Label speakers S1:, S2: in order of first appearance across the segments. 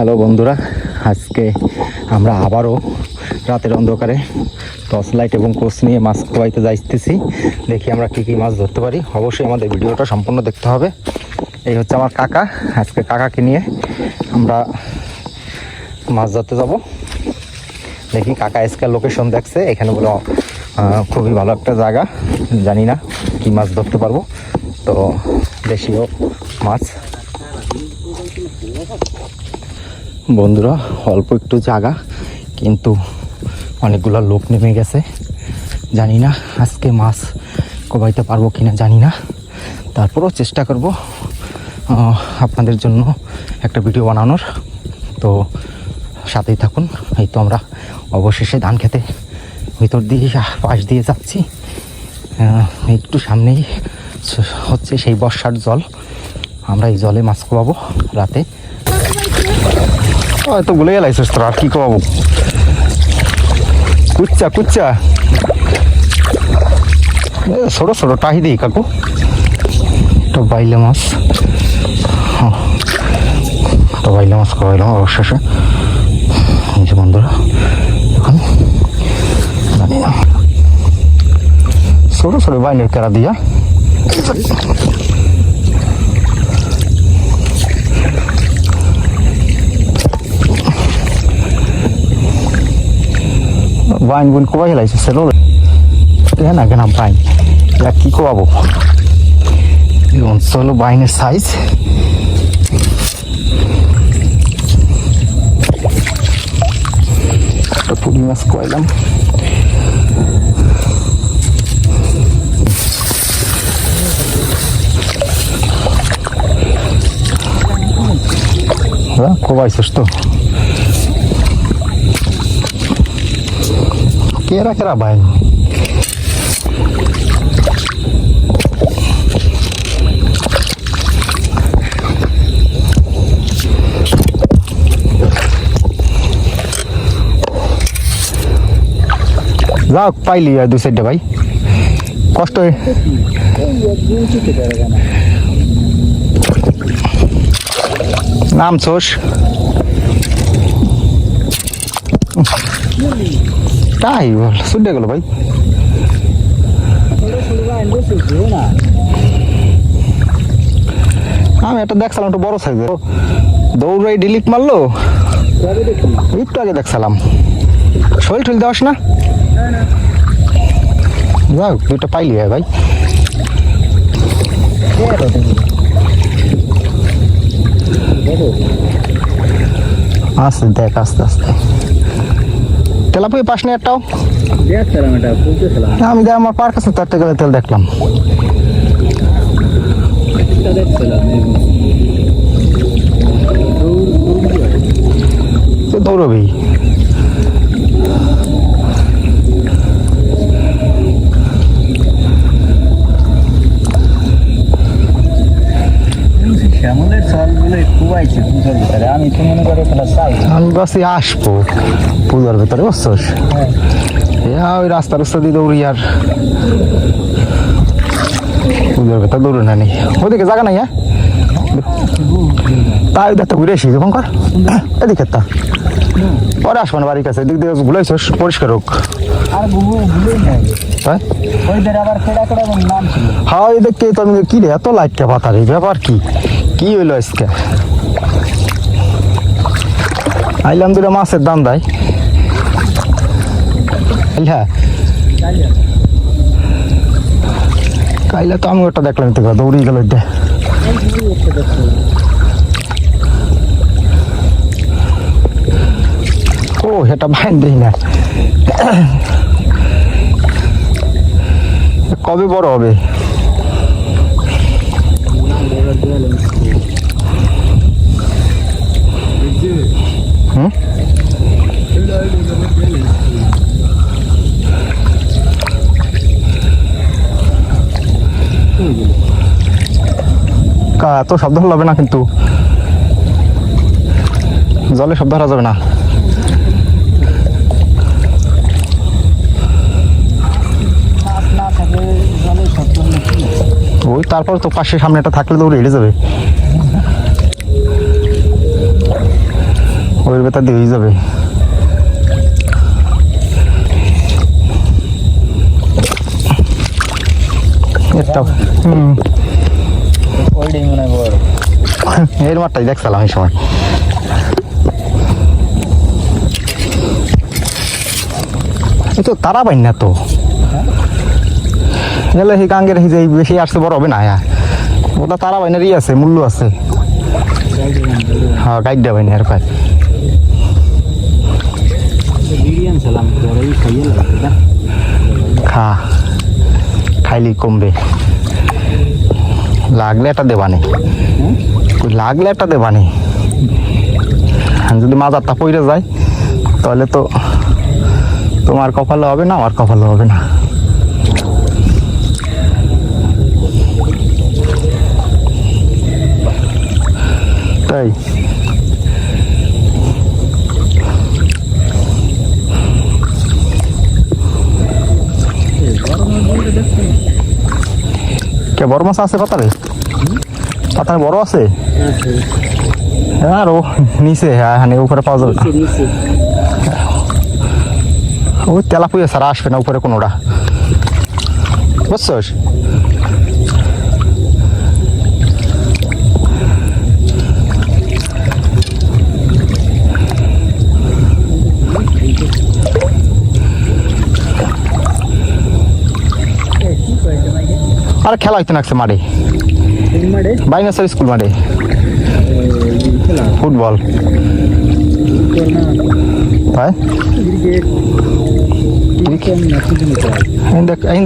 S1: Hello বন্ধুরা, আজকে আমরা আবারও রাতের অন্ধকারে টর্চ লাইট এবং কোচ নিয়ে মাছ খোয়াইতে যাইতেছি। দেখি আমরা কী কী মাছ ধরতে পারি। অবশ্যই আমাদের ভিডিওটা সম্পূর্ণ দেখতে হবে। এই হচ্ছে আমার কাকা। আজকে কাকাকে নিয়ে আমরা মাছ ধরতে যাব। দেখি কাকা আজকে লোকেশন দেখছে, এখানে বলে খুবই ভালো একটা জায়গা, জানি না কী মাছ ধরতে পারবো। তো দেশীয় মাছ। বন্ধুরা, অল্প একটু জায়গা, কিন্তু অনেকগুলো লোক নেমে গেছে। জানি না আজকে মাছ কোবাইতে পারবো কিনা, জানি না। তারপরও চেষ্টা করব আপনাদের জন্য একটা ভিডিও বানানোর। তো সাথেই থাকুন। এই তো আমরা অবশেষে ধান খেতে ভিতর দিয়ে পাশ দিয়ে যাচ্ছি। একটু সামনেই হচ্ছে সেই বর্ষার জল। আমরা এই জলে মাছ কোবাবো রাতে। তো ভুলে গেলাইছিস তোর, আর কি কোবাবো? কুচ্চা কুচ্চা ছোট ছোট টাহি দিই কাকু। তো বাইলে মাছ, তো বাইলে মাছ খাওয়াইলাম অবশেষে। যে বন্ধুরা, এখন জানি না ছোট ছোট বাইলের কেরা দিয়া বাইন বোন কোবাই লাইছে সেলো না কেন বাইন কি কোয়াবো। এই অঞ্চল বাইনের সাইজ। পুরি মাছ কোয়াইলাম। কোবাইছিস তো? কেরা কেরা বাইন? যাও পাইলি আর দুই সাইডটা ভাই, কষ্ট নামছোস। তাই বল, শুনে গেল ভাই। আমি একটা দেখছিলাম, একটু বড় সাইজের, দৌড়াই ডিলিট মারলো একটু আগে দেখছিলাম। শরীর ঠুল দেওয়াস না? যাও দুইটা পাইলি ভাই। আস্তে দেখ, আস্তে আস্তে। তেলাপুই পাস না একটাও? আমি দেখ আমার পার কাছে তারতে গেলে তেল দেখলাম। দৌড়বি আমি বাসে আসবো পূজার ভেতরে, বুঝছস? ওই রাস্তার রাস্তা দিয়ে দৌড়ি, আর পূজার ভেতর দৌড়ে না নেই। ওদিকে জায়গা নাই। হ্যাঁ তাই দেখতে ঘুরে আসি যখন কর এদিকে তা পরে আসবো না বাড়ির কাছে। এদিক দিয়ে ঘুরাইছস, পরিষ্কার হোক। হ্যাঁ দেখতে তো আমি কি রে এত লাইটটা পাতারি ব্যাপার কি হইলো আজকে? আইলাম দুটো মাছের দাম দেয়। হ্যাঁ কাইলে তো আমি ওটা দেখলাম, দৌড়িয়ে গেল। ও এটা বাইন দেই না। কবে বড় হবে? এত শব্দ হবে না, কিন্তু জলে শব্দ হারা যাবে না। ওই তারপর তো পাশে সামনেটা থাকলে দৌড়ে এড়ে যাবে। ওই বেতা দিয়ে হয়ে যাবে। এর মাঠটাই দেখছিলাম এই সময়। এই তো তারা বাইন না তো গেলে সেই গাঙ্গের যে বেশি আসছে বড় হবে না। ওটা তারা বাইনের ই আছে, মূল্য আছে। হ্যাঁ গাইড দেবেন আর পাই খা খাইলি কমবে, লাগলে একটা দেবানি, লাগলে একটা দেবানি। যদি মাজারটা পড়ে যায় তাহলে তো তোমার কপালে হবে না, আমার কপালে হবে না। তাই কে বড় মাছ আছে পাতারে? পাতারে বড় আছে আর ও নিচে, হ্যাঁ উপরে পাওয়া যাবে না। ওই তেলাপুয়া ছাড়া আসবে না উপরে কোনোটা, বুঝছস? আরে খেলা হইতে নাকছে মাঠে, বাইনাসের স্কুল মাঠে ফুটবল।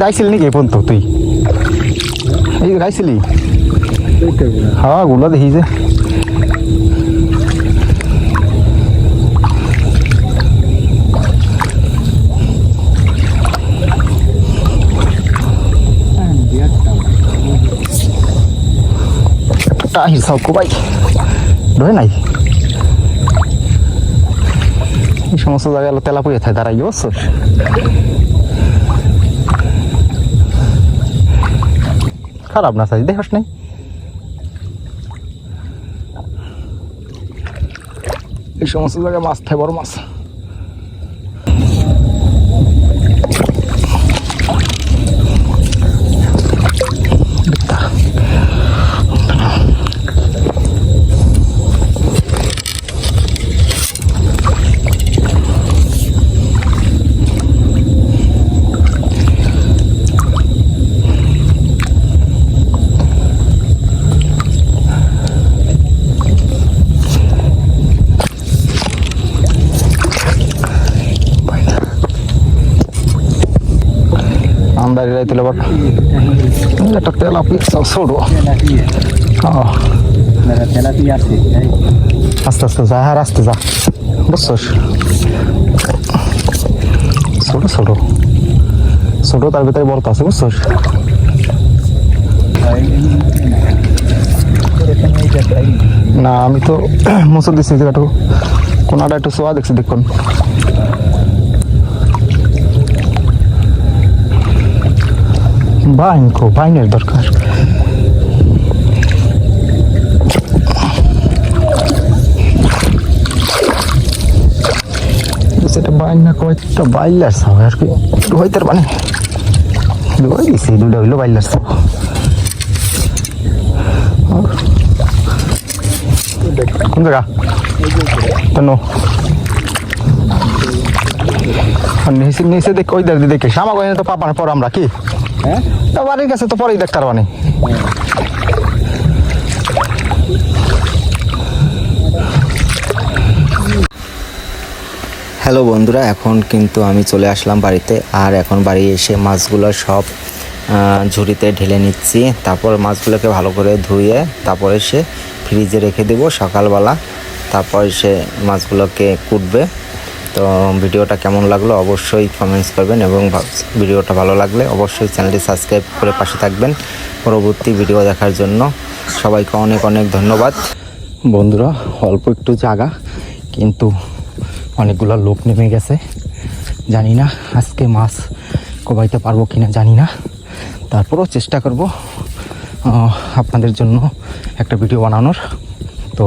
S1: আইসিলি নাকি পর্যন্ত তুই? এই গাইছিলি? হ্যাঁ গুলো দেখি যে আহির সব ভাই ধরে নাই। এই সমস্ত জায়গায় তেলা পুয়ে থাকে দাঁড়াই, বুঝছো? খারাপ না সাইজ দেখাস নাই। এই সমস্ত জায়গায় মাছ থাকে, বড় মাছ। দাঁড়িয়ে রাইতে একটা তেলা ছোড়ো। আস্তে আস্তে যা, হ্যাঁ আস্তে যা, বুঝছস? ছোট ছোট ছোট তার ভিতরে বড় আছে, বুঝছস? না আমি তো মুসুর দিচ্ছি একটু, কোনাটা একটু সোয়া দেখছি দেখুন। বাইন কো, বাইনের দরকার। সেটা বাইন না কয়েকটা বাইলার সাও আর কি হইতে পারে। দুই দিছি, দুইটা হইলো বাইলার সাও। কোন জায়গা? কেন নিচে নিচে দেখ, ওই দেখে শ্যামা গয়না তো পাপানে পর আমরা কি বাড়ির কাছে তো পরেই দেখতে পারবানি।
S2: হ্যালো বন্ধুরা, এখন কিন্তু আমি চলে আসলাম বাড়িতে। আর এখন বাড়ি এসে মাছগুলো সব ঝুড়িতে ঢেলে নিচ্ছি। তারপর মাছগুলোকে ভালো করে ধুয়ে তারপরে সে ফ্রিজে রেখে দেবো সকালবেলা। তারপর সে মাছগুলোকে কুটবে। তো ভিডিওটা কেমন লাগলো অবশ্যই কমেন্টস করবেন, এবং ভিডিওটা ভালো লাগলে অবশ্যই চ্যানেলটি সাবস্ক্রাইব করে পাশে থাকবেন পরবর্তী ভিডিও দেখার জন্য। সবাইকে অনেক অনেক ধন্যবাদ।
S1: বন্ধুরা, অল্প একটু জায়গা কিন্তু অনেকগুলো লোক নেমে গেছে। জানি না আজকে মাছ কোবাইতে পারবো কিনা, জানি না। তারপরেও চেষ্টা করব আপনাদের জন্য একটা ভিডিও বানানোর। তো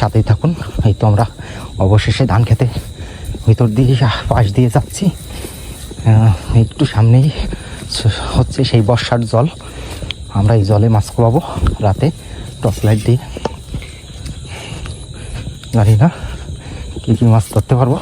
S1: সাথেই থাকুন। এই তো আমরা অবশেষে ধান খেতে ভিতর দিয়ে পাশ দিয়ে যাচ্ছি। একটু সামনেই হচ্ছে সেই বর্ষার জল। আমরা এই জলে মাছ কোবাবো রাতে টর্চ লাইট দিয়ে। জানি না কী কী মাছ ধরতে পারবো।